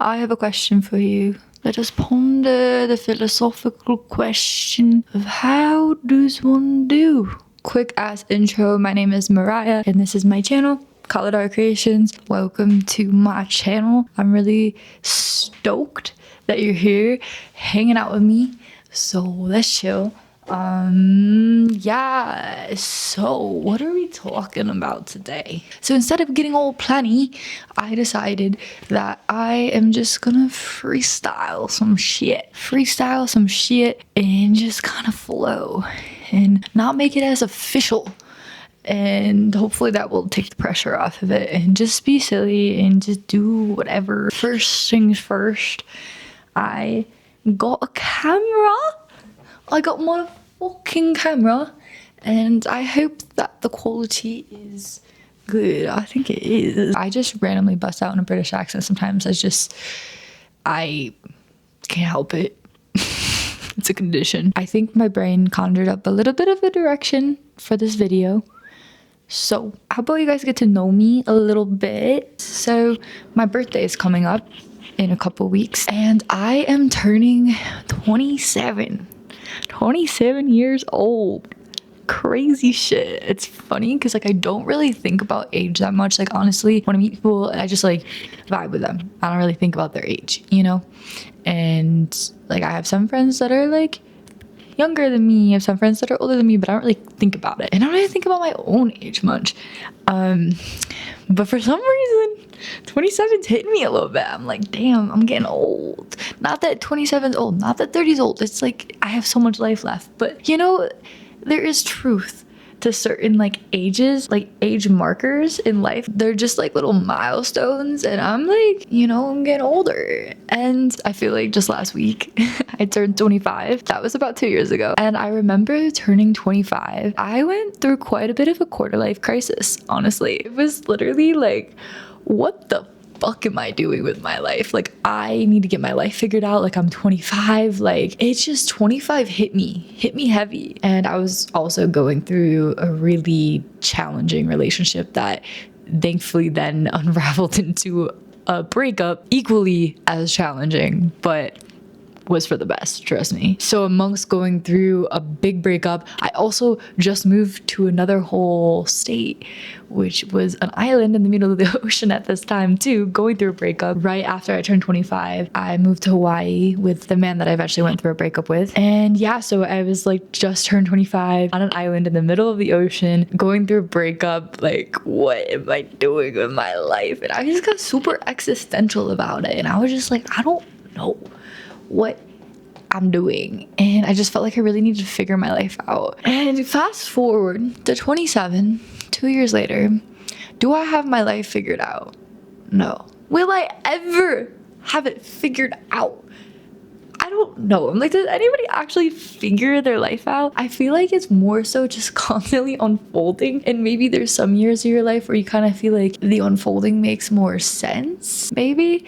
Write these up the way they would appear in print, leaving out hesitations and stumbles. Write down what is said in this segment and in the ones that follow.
I have a question for you. Let us ponder the philosophical question of how does one do? Quick ass intro. My name is Mariah and this is my channel, Color Creations. Welcome to my channel. I'm really stoked that you're here hanging out with me. So let's chill. Yeah, so what are we talking about today? So instead of getting all planny, I decided that I am just gonna freestyle some shit and just kind of flow and not make it as official. And hopefully that will take the pressure off of it and just be silly and just do whatever. First things first, I got a camera. I got my fucking camera and I hope that the quality is good. I think it is. I just randomly bust out in a British accent sometimes. I can't help it. It's a condition. I think my brain conjured up a little bit of a direction for this video. So how about you guys get to know me a little bit? So my birthday is coming up in a couple weeks and I am turning 27 years old. Crazy shit. It's funny because like I don't really think about age that much. Like honestly, when I meet people, I just like vibe with them. I don't really think about their age, you know? And like I have some friends that are like younger than me. I have some friends that are older than me, but I don't really think about it. And I don't really think about my own age much. But for some reason, 27's hitting me a little bit. I'm like, damn, I'm getting old. Not that 27's old, not that 30's old. It's like I have so much life left. But you know, there is truth to certain like ages, like age markers in life. They're just like little milestones. And I'm like, you know, I'm getting older. And I feel like just last week, I turned 25. That was about 2 years ago. And I remember turning 25. I went through quite a bit of a quarter life crisis, honestly. It was literally like, what the fuck am I doing with my life? Like I need to get my life figured out. Like I'm 25. Like it's just 25 hit me heavy. And I was also going through a really challenging relationship that thankfully then unraveled into a breakup equally as challenging, but was for the best, trust me. So amongst going through a big breakup, I also just moved to another whole state, which was an island in the middle of the ocean at this time too, going through a breakup. Right after I turned 25, I moved to Hawaii with the man that I eventually went through a breakup with. And yeah, so I was like just turned 25 on an island in the middle of the ocean, going through a breakup. Like, what am I doing with my life? And I just got super existential about it. And I was just like, I don't know what I'm doing, and I just felt like I really needed to figure my life out. And fast forward to 27, 2 years later, do I have my life figured out? No. Will I ever have it figured out? I don't know. I'm like, does anybody actually figure their life out? I feel like it's more so just constantly unfolding, and maybe there's some years of your life where you kind of feel like the unfolding makes more sense, maybe.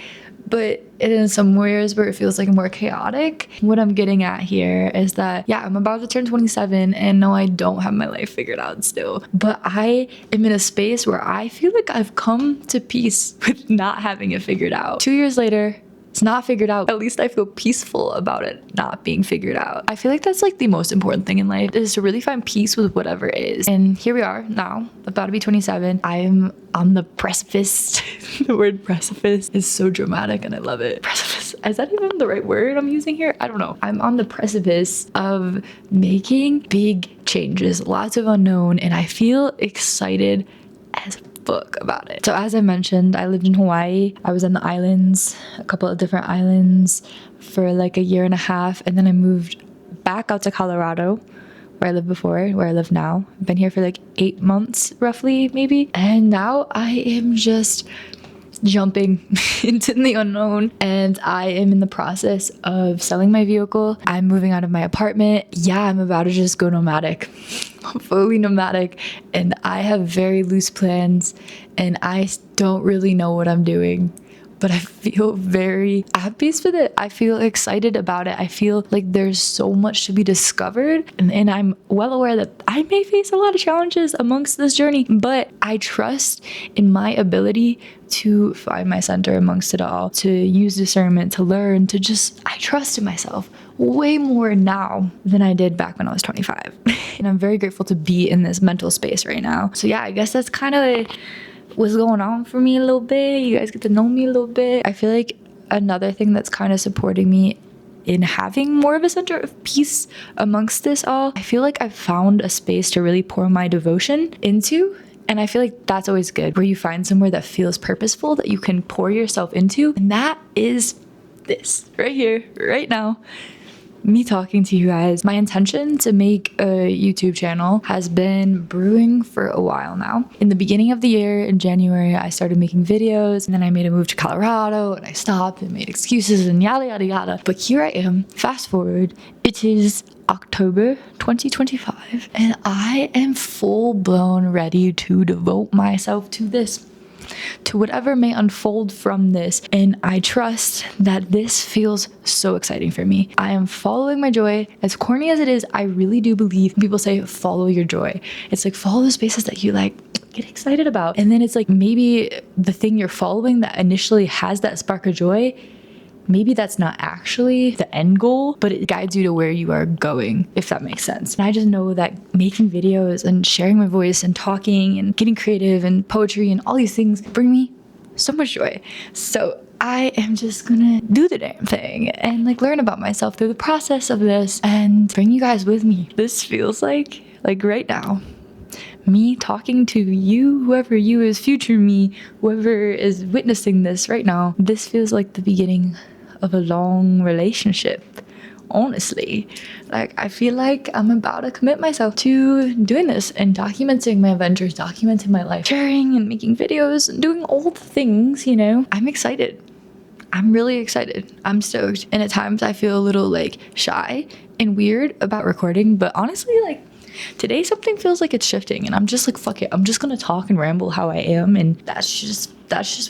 But in some ways where it feels like more chaotic. What I'm getting at here is that, yeah, I'm about to turn 27 and no, I don't have my life figured out still. But I am in a space where I feel like I've come to peace with not having it figured out. 2 years later, it's not figured out. At least I feel peaceful about it not being figured out. I feel like that's like the most important thing in life, is to really find peace with whatever it is. And here we are now, about to be 27. I'm on the precipice. The word precipice is so dramatic and I love it. Precipice. Is that even the right word I'm using here? I don't know. I'm on the precipice of making big changes, lots of unknown, and I feel excited as fuck about it. So as I mentioned, I lived in Hawaii. I was on the islands, a couple of different islands for like a year and a half, and then I moved back out to Colorado, where I lived before, where I live now. I've been here for like 8 months roughly, maybe. And now I am just jumping into the unknown, and I am in the process of selling my vehicle. I'm moving out of my apartment. Yeah, I'm about to just go nomadic. I'm fully nomadic, and I have very loose plans, and I don't really know what I'm doing. But I feel very at peace with it. I feel excited about it. I feel like there's so much to be discovered. And I'm well aware that I may face a lot of challenges amongst this journey, but I trust in my ability to find my center amongst it all, to use discernment, to learn, to just, I trust in myself way more now than I did back when I was 25. And I'm very grateful to be in this mental space right now. So yeah, I guess that's kind of what's going on for me a little bit. You guys get to know me a little bit. I feel like another thing that's kind of supporting me in having more of a center of peace amongst this all, I feel like I've found a space to really pour my devotion into. And I feel like that's always good, where you find somewhere that feels purposeful, that you can pour yourself into. And that is this right here, right now. Me talking to you guys. My intention to make a YouTube channel has been brewing for a while now. In the beginning of the year, in January, I started making videos, and then I made a move to Colorado, and I stopped and made excuses and yada yada yada. But here I am, fast forward, it is October 2025, and I am full blown ready to devote myself to this, to whatever may unfold from this. And I trust that this feels so exciting for me. I am following my joy. As corny as it is, I really do believe people say follow your joy. It's like follow the spaces that you like get excited about. And then it's like maybe the thing you're following that initially has that spark of joy, maybe that's not actually the end goal, but it guides you to where you are going, if that makes sense. And I just know that making videos and sharing my voice and talking and getting creative and poetry and all these things bring me so much joy. So I am just gonna do the damn thing and like learn about myself through the process of this and bring you guys with me. This feels like right now, me talking to you, whoever you is, future me, whoever is witnessing this right now, this feels like the beginning of a long relationship. Honestly, like I feel like I'm about to commit myself to doing this and documenting my adventures, documenting my life, sharing and making videos and doing all the things, you know. I'm excited. I'm really excited. I'm stoked. And at times I feel a little like shy and weird about recording, but honestly, like today something feels like it's shifting and I'm just like, fuck it. I'm just gonna talk and ramble how I am, and that's just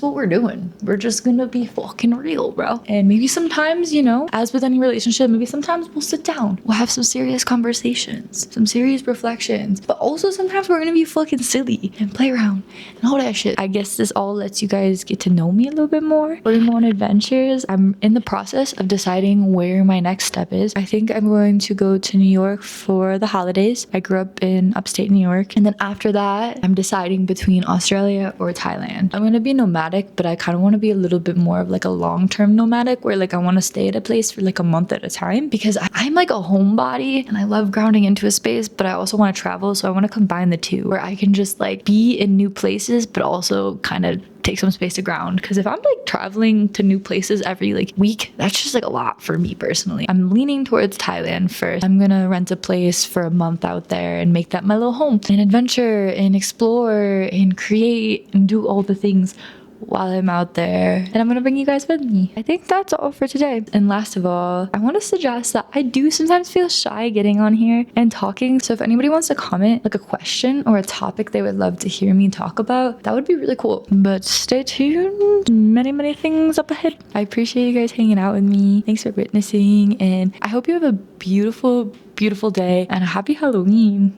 what we're doing. We're just gonna be fucking real, bro. And maybe sometimes, you know, as with any relationship, maybe sometimes we'll sit down, we'll have some serious conversations, some serious reflections, but also sometimes we're gonna be fucking silly and play around and all that shit. I guess this all lets you guys get to know me a little bit more, going on adventures. I'm in the process of deciding where my next step is. I think I'm going to go to New York for the holidays. I grew up in upstate New York, and then after that I'm deciding between Australia or Thailand. I'm gonna be nomadic, but I kind of want to be a little bit more of like a long-term nomadic, where like I want to stay at a place for like a month at a time, because I'm like a homebody and I love grounding into a space, but I also want to travel. So I want to combine the two, where I can just like be in new places but also kind of take some space to ground. Because if I'm like traveling to new places every like week, that's just like a lot for me personally. I'm leaning towards Thailand first. I'm gonna rent a place for a month out there and make that my little home and adventure and explore and create and do all the things while I'm out there, and I'm gonna bring you guys with me. I think that's all for today. And last of all, I want to suggest that I do sometimes feel shy getting on here and talking. So if anybody wants to comment like a question or a topic they would love to hear me talk about, that would be really cool. But stay tuned, many things up ahead. I appreciate you guys hanging out with me. Thanks for witnessing, and I hope you have a beautiful day and a happy Halloween.